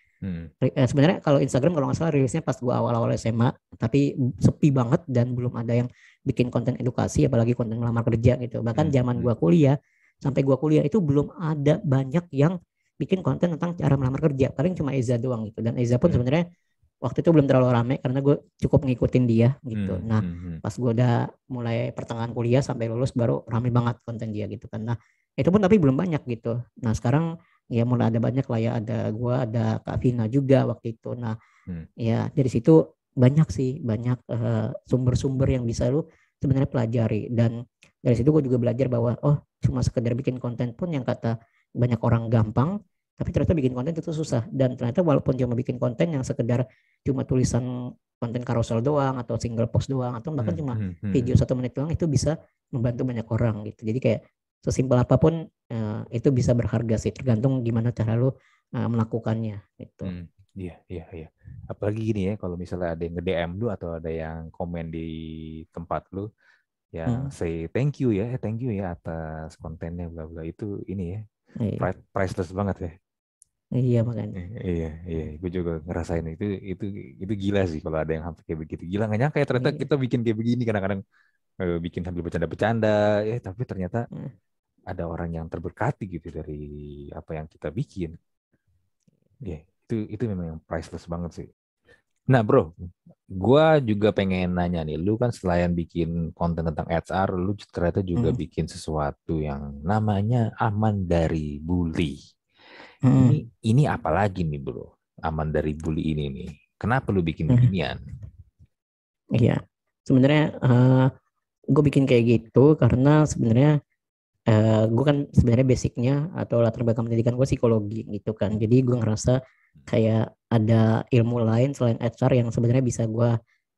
Sebenarnya kalau Instagram kalau nggak salah rilisnya pas gue awal-awal SMA, tapi sepi banget dan belum ada yang bikin konten edukasi, apalagi konten melamar kerja gitu. Bahkan zaman gue kuliah, sampai gue kuliah itu belum ada banyak yang bikin konten tentang cara melamar kerja. Paling cuma Eza doang gitu, dan Eza pun sebenarnya waktu itu belum terlalu rame karena gue cukup ngikutin dia gitu. Nah, pas gue udah mulai pertengahan kuliah sampai lulus baru rame banget konten dia gitu kan. Nah, itu pun tapi belum banyak gitu. Nah, sekarang ya mulai ada banyak lah ya, ada gue, ada Kak Vina juga waktu itu. Nah, ya dari situ banyak sih, banyak sumber-sumber yang bisa lu sebenarnya pelajari. Dan dari situ gue juga belajar bahwa oh, cuma sekedar bikin konten pun yang kata banyak orang gampang, tapi ternyata bikin konten itu susah. Dan ternyata walaupun cuma bikin konten yang sekedar cuma tulisan konten carousel doang atau single post doang atau bahkan cuma video 1 menit doang, itu bisa membantu banyak orang gitu. Jadi kayak sesimpel apapun itu bisa berharga sih, tergantung gimana cara lu melakukannya gitu. Iya. Apalagi gini ya, kalau misalnya ada yang nge-DM lu atau ada yang komen di tempat lu yang say thank you ya atas kontennya bla bla, itu ini ya, priceless banget ya. Iya makanya. Iya, gue juga ngerasain itu gila sih kalau ada yang sampai kayak begitu. Gila, nggak nyangka ya ternyata kita bikin kayak begini, kadang-kadang bikin sambil bercanda-bercanda ya, tapi ternyata ada orang yang terberkati gitu dari apa yang kita bikin. Ya, itu memang yang priceless banget sih. Nah, bro, gue juga pengen nanya nih, lu kan selain bikin konten tentang HR, lu ternyata juga bikin sesuatu yang namanya aman dari bully. Ini apa lagi nih, bro? Aman dari bully ini nih. Kenapa lu bikin beginian? Iya, sebenarnya gue bikin kayak gitu karena sebenarnya gue kan sebenarnya basicnya atau latar belakang pendidikan gue psikologi gitu kan. Jadi gue ngerasa kayak ada ilmu lain selain HR yang sebenarnya bisa gue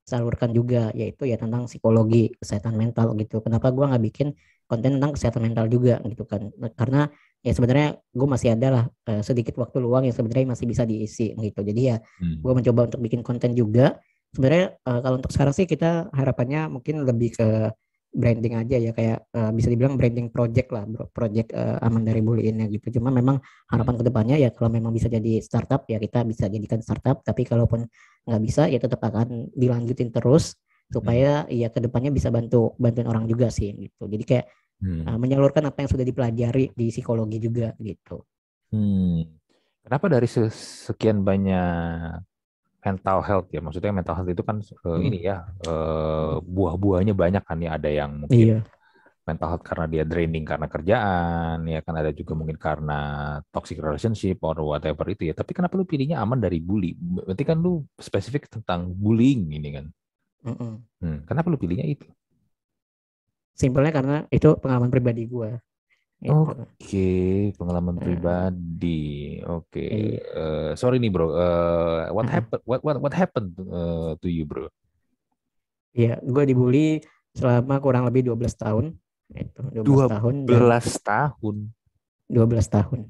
salurkan juga, yaitu ya tentang psikologi, kesehatan mental gitu. Kenapa gue nggak bikin konten tentang kesehatan mental juga gitu kan? Karena ya sebenarnya gue masih ada lah sedikit waktu luang yang sebenarnya masih bisa diisi gitu. Jadi ya gue mencoba untuk bikin konten juga. Sebenarnya kalau untuk sekarang sih kita harapannya mungkin lebih ke branding aja ya, kayak bisa dibilang branding project lah bro, project aman dari bully ini gitu. Cuma memang harapan kedepannya ya kalau memang bisa jadi startup ya kita bisa jadikan startup, tapi kalaupun nggak bisa ya tetap akan dilanjutin terus supaya ya kedepannya bisa bantuin orang juga sih gitu. Jadi kayak menyalurkan apa yang sudah dipelajari di psikologi juga gitu. Kenapa dari sekian banyak mental health ya, maksudnya mental health itu kan ini ya, buah-buahnya banyak kan ya, ada yang mungkin mental health karena dia draining karena kerjaan, ya kan, ada juga mungkin karena toxic relationship or whatever itu ya. Tapi kenapa lu pilihnya aman dari bully? Berarti kan lu spesifik tentang bullying ini kan. Kenapa lu pilihnya itu? Simpelnya karena itu pengalaman pribadi gue. Gitu. Oke, pengalaman pribadi. Oke. Sorry nih bro. What happened to you bro? Iya, gue dibully selama kurang lebih 12 tahun. Itu 12 tahun dan 12 tahun. 12 tahun.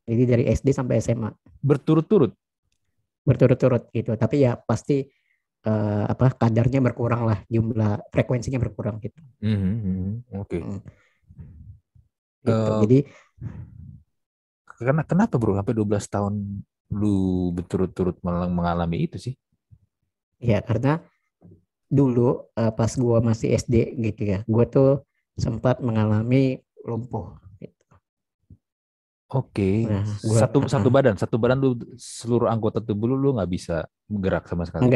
Jadi dari SD sampai SMA. Berturut-turut. Berturut-turut gitu. Tapi ya pasti kadarnya berkurang lah, jumlah frekuensinya berkurang gitu. Oke. Gitu. Jadi kenapa bro sampai 12 tahun lu berturut-turut mengalami itu sih? Ya karena dulu pas gue masih SD gitu ya, gue tuh sempat mengalami lumpuh. Gitu. Oke, Nah, satu badan lu, seluruh anggota tubuh lu nggak bisa bergerak sama sekali.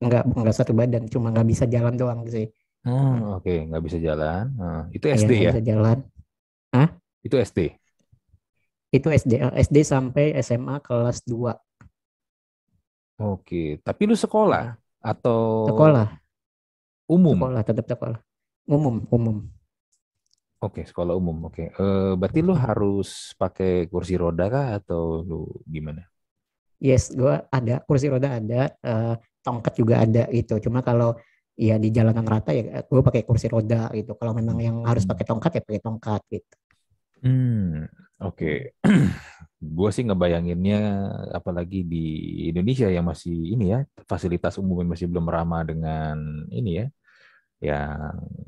Enggak satu badan, cuma nggak bisa jalan doang sih. Oke, nggak bisa jalan. Itu Ya SD nggak ya? bisa jalan. Hah? Itu SD. Itu SD sampai SMA kelas 2. Oke, tapi lu sekolah Nah, atau sekolah, umum? sekolah tetap sekolah. Umum, umum. Oke, sekolah umum. Oke. Berarti lu harus pakai kursi roda kah atau lu gimana? Yes, gue ada kursi roda ada, tongkat juga ada gitu. Cuma kalau ya di jalanan rata ya gue pakai kursi roda gitu. Kalau memang yang harus Hmm. pakai tongkat ya pakai tongkat gitu. Hmm, oke. Hmm. Gue sih ngebayanginnya, apalagi di Indonesia yang masih ini ya, fasilitas umum yang masih belum ramah dengan ini ya, yang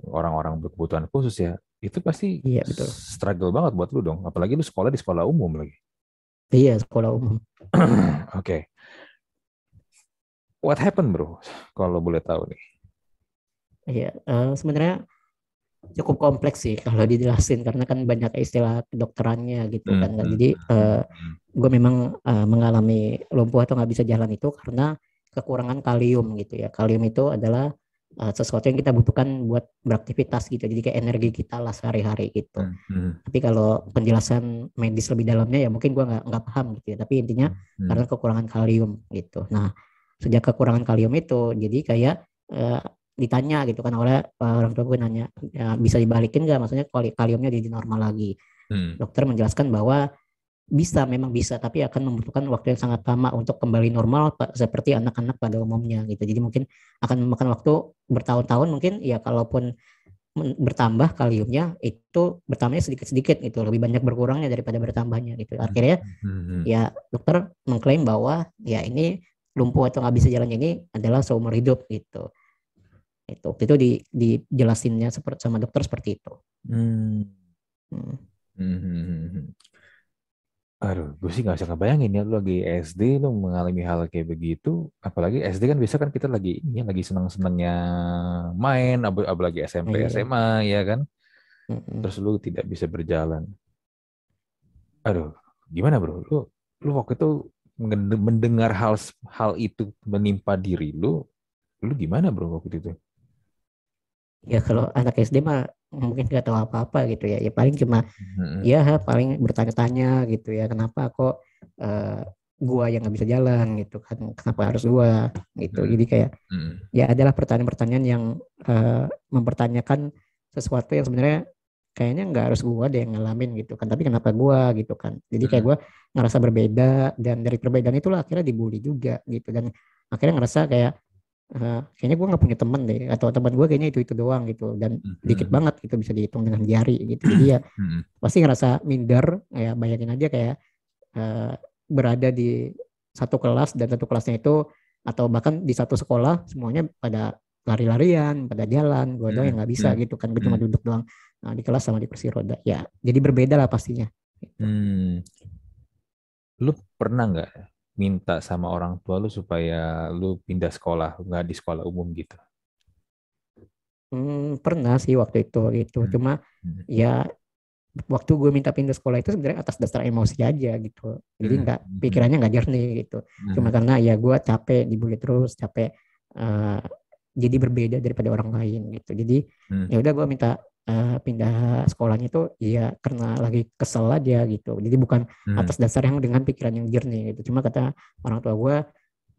orang-orang berkebutuhan khusus ya, itu pasti Iya betul. struggle banget buat lu dong. Apalagi lu sekolah di sekolah umum lagi. Iya sekolah umum. Oke, what happened bro? Kalau boleh tahu nih. Iya, sebenarnya cukup kompleks sih kalau dijelasin karena kan banyak istilah kedokterannya gitu Hmm, kan. Nah, hmm, jadi hmm, hmm, gue memang mengalami lumpuh atau nggak bisa jalan itu karena kekurangan kalium gitu ya. Kalium itu adalah sesuatu yang kita butuhkan buat beraktivitas gitu. Jadi kayak energi kita lah sehari-hari gitu. hmm, hmm, Tapi kalau penjelasan medis lebih dalamnya ya mungkin gue nggak paham gitu ya. Tapi intinya hmm, karena kekurangan kalium gitu. Nah, sejak kekurangan kalium itu jadi kayak eh, ditanya gitu kan oleh orang tua gue nanya, ya, bisa dibalikin nggak, maksudnya kaliumnya jadi normal lagi. hmm, Dokter menjelaskan bahwa bisa, memang bisa, tapi akan membutuhkan waktu yang sangat lama untuk kembali normal seperti anak-anak pada umumnya gitu. Jadi mungkin akan memakan waktu bertahun-tahun mungkin ya, kalaupun bertambah kaliumnya itu bertambahnya sedikit-sedikit gitu, lebih banyak berkurangnya daripada bertambahnya gitu. hmm, Akhirnya hmm, hmm, ya dokter mengklaim bahwa ya ini lumpuh atau nggak bisa jalan ini adalah seumur hidup gitu. Itu waktu itu dijelasinnya seperti sama dokter seperti itu. hmm, Hmm. hmm, hmm, hmm, hmm. Aduh, gue sih nggak bisa ngebayangin ya, lu lagi SD lu mengalami hal kayak begitu. Apalagi SD kan biasa kan kita lagi ini ya, lagi senang-senangnya main, apalagi SMP, Iya. SMA ya kan. Mm-mm. Terus lu tidak bisa berjalan. Aduh, gimana bro? Lu waktu itu mendengar hal itu menimpa diri lu gimana bro waktu itu? Ya kalau anak SD mah mungkin nggak tahu apa-apa gitu ya. Ya paling cuma Hmm, ya paling bertanya-tanya gitu ya, kenapa kok eh, gua yang nggak bisa jalan gitu kan, kenapa harus gua gitu. hmm, Jadi kayak hmm, ya adalah pertanyaan-pertanyaan yang mempertanyakan sesuatu yang sebenarnya kayaknya nggak harus gua deh yang ngalamin gitu kan, tapi kenapa gua gitu kan. Jadi kayak hmm, gua ngerasa berbeda, dan dari perbedaan itulah akhirnya dibully juga gitu, dan akhirnya ngerasa kayak kayaknya gue nggak punya temen deh, atau teman gue kayaknya itu doang gitu, dan hmm, dikit hmm, banget gitu, bisa dihitung dengan jari gitu. Jadi ya hmm, pasti ngerasa minder. Ya bayangin aja kayak eh, berada di satu kelas, dan satu kelasnya itu atau bahkan di satu sekolah semuanya pada lari-larian, pada jalan, gue doang hmm, yang nggak bisa hmm, gitu kan, gue cuma hmm, duduk doang di kelas sama di kursi roda. Ya jadi berbeda lah pastinya gitu. hmm. Lu pernah nggak minta sama orang tua lu supaya lu pindah sekolah, nggak di sekolah umum gitu? Pernah sih waktu itu gitu, Hmm, cuma hmm, ya waktu gue minta pindah sekolah itu sebenarnya atas dasar emosi aja gitu. Jadi hmm, nggak, hmm, pikirannya nggak jernih gitu. Cuma hmm, karena ya gue capek dibully terus, capek eh, jadi berbeda daripada orang lain gitu. Jadi hmm, ya udah gue minta pindah sekolahnya itu ya karena lagi kesel aja gitu. Jadi bukan hmm, atas dasar yang dengan pikiran yang jernih gitu. Cuma kata orang tua gue,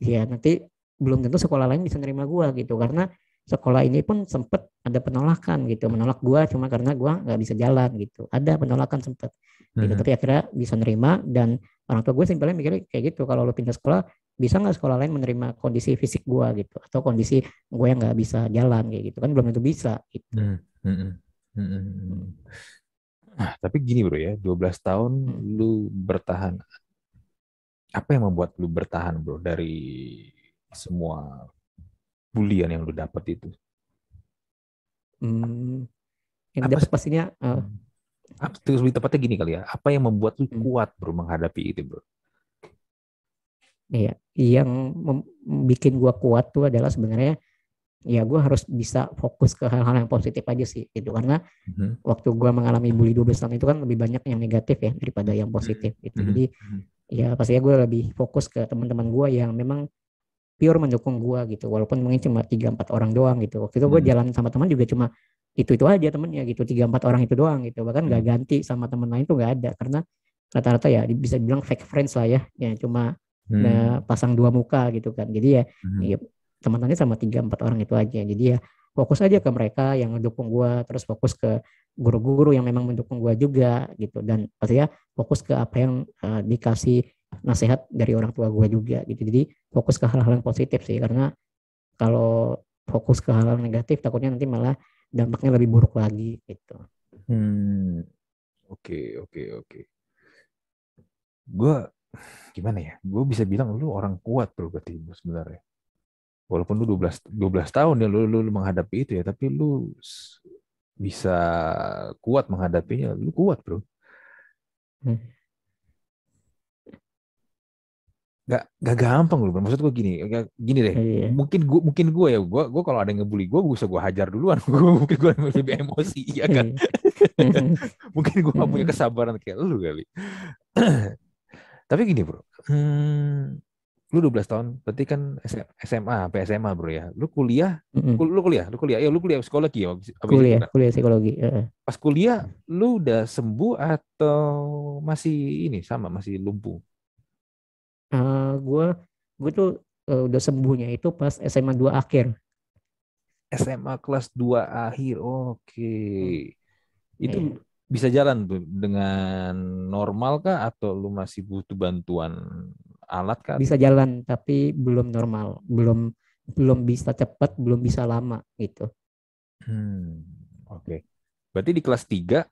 ya nanti belum tentu sekolah lain bisa nerima gue gitu, karena sekolah ini pun sempet ada penolakan gitu, menolak gue cuma karena gue nggak bisa jalan gitu, ada penolakan sempet gitu, hmm, tapi akhirnya bisa nerima. Dan orang tua gue simpelnya mikirnya kayak gitu, kalau lo pindah sekolah bisa nggak sekolah lain menerima kondisi fisik gue gitu, atau kondisi gue yang nggak bisa jalan kayak gitu kan, belum tentu bisa gitu. hmm, hmm, hmm, hmm, hmm. Ah, tapi gini bro ya, 12 tahun Hmm. lu bertahan. Apa yang membuat lu bertahan bro dari semua bulian yang lu dapat itu? Hmm. Yang Apa dapat sih? pastinya Hmm. Terus lebih tepatnya gini kali ya, apa yang membuat lu hmm, kuat bro menghadapi itu bro? iya, yang bikin gue kuat tuh adalah sebenarnya ya gue harus bisa fokus ke hal-hal yang positif aja sih gitu, karena Mhm, waktu gue mengalami bully 12 tahun itu kan lebih banyak yang negatif ya daripada yang positif gitu. mhm, Jadi mhm, ya pastinya gue lebih fokus ke teman-teman gue yang memang pure mendukung gue gitu, walaupun mungkin cuma 3-4 orang doang gitu. Waktu itu gue mhm, jalan sama teman juga cuma itu aja temennya gitu, 3-4 orang itu doang gitu, bahkan nggak mhm, ganti sama teman lain tuh nggak ada, karena rata-rata ya bisa bilang fake friends lah ya, ya cuma Hmm. pasang dua muka gitu kan. Jadi Hmm. ya teman-temannya sama 3-4 orang itu aja. Jadi ya fokus aja ke mereka yang mendukung gua, terus fokus ke guru-guru yang memang mendukung gua juga gitu. Dan pasti ya fokus ke apa yang dikasih nasihat dari orang tua gua juga gitu. Jadi fokus ke hal-hal yang positif sih, karena kalau fokus ke hal-hal negatif takutnya nanti malah dampaknya lebih buruk lagi gitu. Hmm. Oke, oke, oke. Gue gimana ya? Gue bisa bilang lu orang kuat bro berarti sebenarnya. Walaupun lu 12 tahun ya lu menghadapi itu ya, tapi lu bisa kuat menghadapinya. Lu kuat bro. Hmm. Gak gampang lu bro. Maksud gue gini, gini deh. Iya. Mungkin gue ya, gue kalau ada yang ngebully gue bisa gue hajar duluan. Mungkin gue lebih emosi, ya kan? Iya. Mungkin gue gak punya kesabaran kayak lu kali. Tapi gini bro, lu 12 tahun, berarti kan SMA, sampai SMA bro ya. Lu kuliah, Mm-mm. lu kuliah psikologi ya, habis itu Kuliah kan. kuliah psikologi. Pas kuliah, lu udah sembuh atau masih ini sama, masih lumpuh? Gue gue tuh udah sembuhnya itu pas SMA 2 akhir. SMA kelas 2 akhir, oke. Hmm. Itu Iya. bisa jalan tuh dengan normal kah atau lu masih butuh bantuan alat kah atau Bisa gimana? jalan tapi belum normal, belum belum bisa cepat, belum bisa lama gitu. Oke. Berarti di kelas 3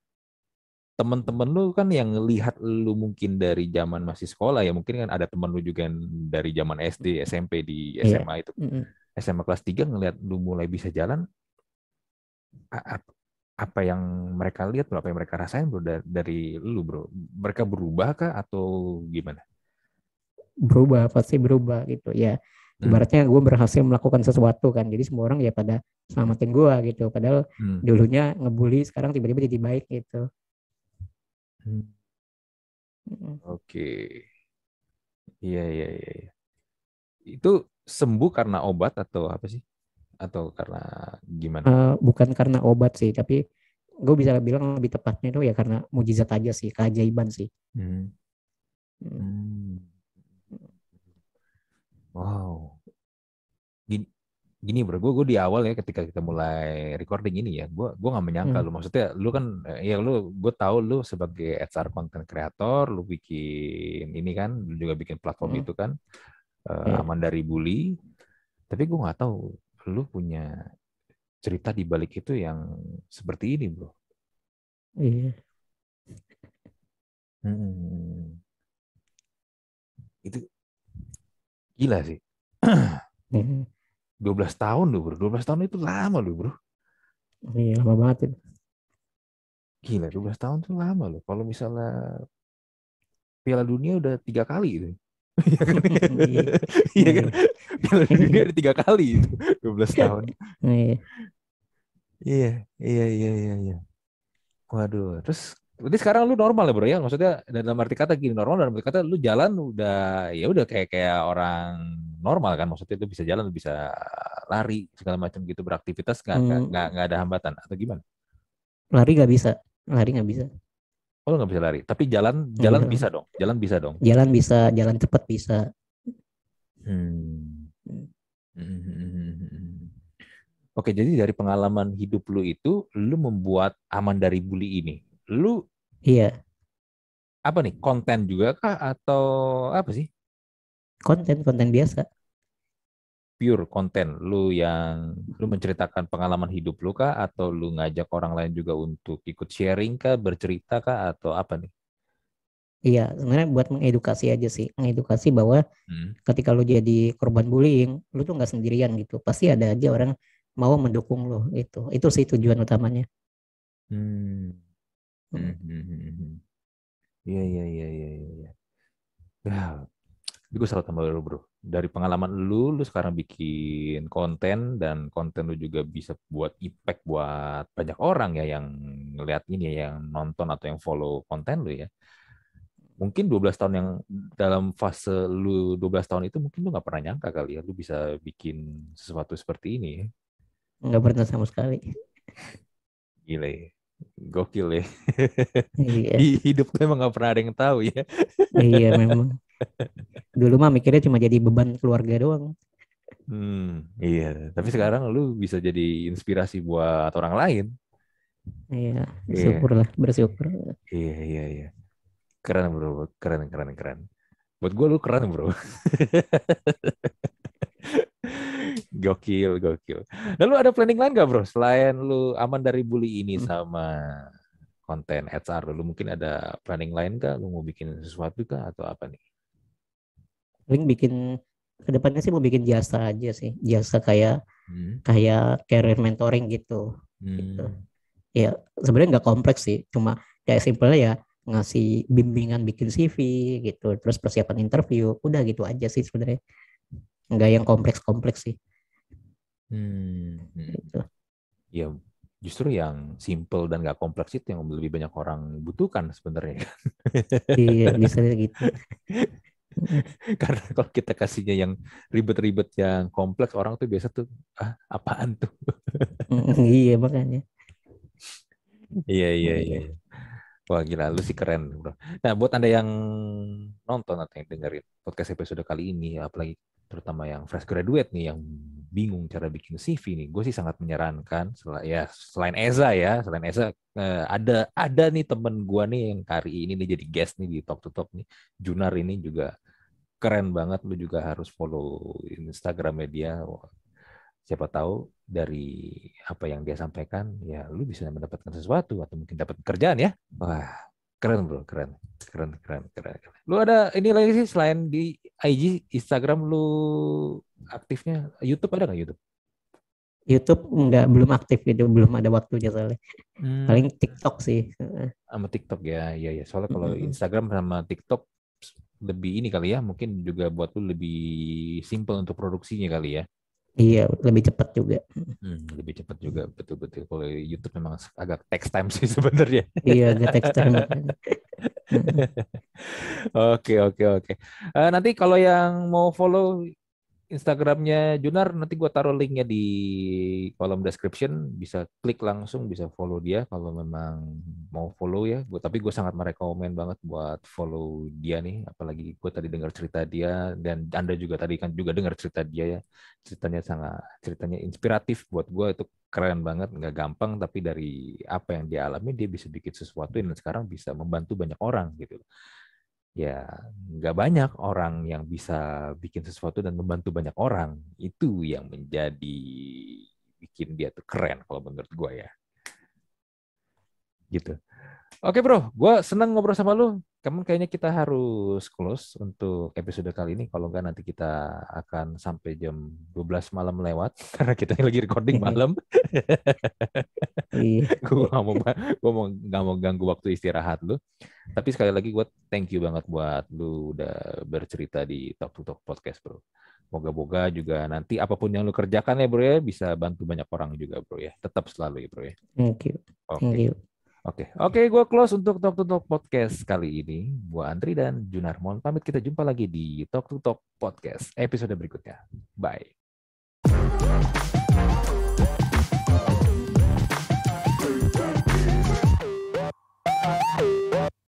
teman-teman lu kan yang ngelihat lu mungkin dari zaman masih sekolah ya, mungkin kan ada teman lu juga yang dari zaman SD, SMP di Iya. SMA itu. Mm-mm. SMA kelas 3 ngelihat lu mulai bisa jalan, a- ap- apa yang mereka lihat bro, apa yang mereka rasain bro dari lu bro? Mereka berubah kah atau gimana? Berubah, pasti berubah gitu ya. Hmm. Ibaratnya gue berhasil melakukan sesuatu kan, jadi semua orang ya pada selamatin gue gitu, padahal Hmm. dulunya ngebully, sekarang tiba-tiba jadi baik gitu. Hmm. Mm. Oke. Iya, iya, iya, iya. Itu sembuh karena obat atau apa sih? Atau karena gimana? Bukan karena obat sih, tapi gue bisa bilang lebih tepatnya itu ya karena mujizat aja sih, keajaiban sih. Hmm. Mm. Hmm. Wow. Gini, gini bro, gue di awal ya ketika kita mulai recording ini ya, gue nggak menyangka Mm. lu. Maksudnya lu kan, ya lu, gue tahu lu sebagai HR content creator, lu bikin ini kan, lu juga bikin platform Mm. itu kan, Ya, aman dari bully. Tapi gue nggak tahu lu punya cerita di balik itu yang seperti ini bro. iya. Hmm. Itu gila sih. Mm. 12 tahun loh bro, 12 tahun itu lama loh bro. Iya, lama banget itu. Gila, 12 tahun tuh lama loh. Kalau misalnya Piala Dunia udah 3 kali itu. Iya kan? Iya, Iya kan? iya, Piala Dunia ada 3 kali itu. 12 tahun. iya. Iya, iya, iya, iya, iya. Waduh, terus berarti sekarang lu normal ya bro ya? Maksudnya dalam arti kata gini, normal dalam arti kata lu jalan udah, ya udah kayak kayak orang normal kan? Maksudnya lu bisa jalan, lu bisa lari segala macam gitu, beraktivitas Hmm, nggak ada hambatan atau gimana? lari nggak bisa, lari nggak bisa, Oh, lu nggak bisa lari, tapi jalan nggak jalan bisa bisa lari. dong, jalan bisa dong. Jalan bisa, jalan cepat bisa. Hmm. Oke, jadi dari pengalaman hidup lu itu, lu membuat aman dari bully ini. Lu Iya, apa nih, konten juga kah atau apa sih? konten-konten biasa. Pure konten. Lu menceritakan pengalaman hidup lu kah atau lu ngajak orang lain juga untuk ikut sharing kah, bercerita kah atau apa nih? Iya, sebenarnya buat mengedukasi aja sih, mengedukasi bahwa Hmm. ketika lu jadi korban bullying, lu tuh nggak sendirian gitu. Pasti ada aja orang mau mendukung lu gitu. Itu sih tujuan utamanya. Hmm. Hmm. Hmm. Hmm. Hmm. Hmm. Iya, iya, iya, iya, iya, iya. Ya, gue salut sama lu bro. Dari pengalaman lu sekarang bikin konten dan konten lu juga bisa buat impact buat banyak orang ya yang ngeliat ini ya, yang nonton atau yang follow konten lu ya. Mungkin 12 tahun yang dalam fase lu 12 tahun itu mungkin lu nggak pernah nyangka kali ya lu bisa bikin sesuatu seperti ini ya. Nggak pernah sama sekali. Gile. Gokil ya. Iya, Hidup tuh emang nggak pernah ada yang tahu ya. iya memang. Dulu mah mikirnya cuma jadi beban keluarga doang. Iya. Tapi sekarang lu bisa jadi inspirasi buat orang lain. Iya, Iya, syukurlah, bersyukur. iya, iya, iya. Keren bro, keren, keren, keren. Buat gue lu keren bro. Gokil, gokil. Lalu ada planning lain gak bro? Selain lu aman dari bully ini Hmm. sama konten HR, lu mungkin ada planning lain kah? Lu mau bikin sesuatu kah atau apa nih? Paling bikin kedepannya sih mau bikin jasa aja sih, jasa kayak Hmm. kayak career mentoring gitu. Gitu. Hmm. Ya sebenarnya nggak kompleks sih, cuma kayak simpelnya ya ngasih bimbingan bikin CV gitu, terus persiapan interview, udah gitu aja sih sebenarnya. Nggak yang kompleks-kompleks sih. Hmm. Hmm. Gitu. Ya, justru yang simple dan gak kompleks itu yang lebih banyak orang butuhkan sebenarnya. Iya bisa gitu. Karena kalau kita kasihnya yang ribet-ribet, yang kompleks, orang tuh biasa tuh, ah, apaan tuh? Iya makanya. Iya, iya, iya, Iya. iya. Wah gila, lu sih keren bro. Nah buat anda yang nonton atau yang dengerin podcast episode kali ini, apalagi terutama yang fresh graduate nih, yang bingung cara bikin CV nih, gue sih sangat menyarankan, selain Eza ya, selain Eza, ada nih temen gue nih yang hari ini nih jadi guest nih di Talk to Talk nih, Junar ini juga keren banget, lu juga harus follow Instagramnya dia. Wah, siapa tahu dari apa yang dia sampaikan, ya lu bisa mendapatkan sesuatu atau mungkin dapat pekerjaan ya. Wah, keren bro, keren. Keren, keren, keren, keren. Lu ada ini lagi sih selain di IG, Instagram lu aktifnya YouTube ada nggak YouTube? YouTube nggak belum aktif gitu, belum ada waktunya soalnya. Hmm, Paling TikTok sih. sama TikTok ya, ya, ya. Soalnya kalau Mm-mm. Instagram sama TikTok lebih ini kali ya, mungkin juga buat lu lebih simple untuk produksinya kali ya. Iya lebih cepat juga. Lebih cepat juga, betul-betul. Kalau YouTube memang agak text time sih sebenarnya. Iya agak text time makanya. Mm-mm. Oke, oke, oke. Nanti kalau yang mau follow Instagramnya Junar, nanti gue taruh linknya di kolom description. Bisa klik langsung, bisa follow dia kalau memang mau follow ya. Tapi gue sangat merekomen banget buat follow dia nih. Apalagi gue tadi dengar cerita dia dan Anda juga tadi kan juga dengar cerita dia ya. Ceritanya inspiratif buat gue, itu keren banget, nggak gampang. Tapi dari apa yang dia alami, dia bisa bikin sesuatu dan sekarang bisa membantu banyak orang gitu. Ya nggak banyak orang yang bisa bikin sesuatu dan membantu banyak orang. Itu yang menjadi bikin dia tuh keren kalau menurut gue ya. Gitu. Oke bro, gue senang ngobrol sama lu. Kamu kayaknya kita harus close untuk episode kali ini. Kalau nggak nanti kita akan sampai jam 12 malam lewat. Karena kita lagi recording malam. Iya. Gue nggak mau ganggu waktu istirahat lu. Tapi sekali lagi gue thank you banget buat lu udah bercerita di Talk to Talk Podcast, bro. Moga-moga juga nanti apapun yang lu kerjakan ya, bro ya, bisa bantu banyak orang juga, bro ya. Tetap selalu ya, bro ya. Thank you. Oke. Thank you. Oke, oke, gue close untuk Talk to Talk Podcast kali ini. Gue Andri dan Junar. Mohon pamit, kita jumpa lagi di Talk to Talk Podcast episode berikutnya. Bye.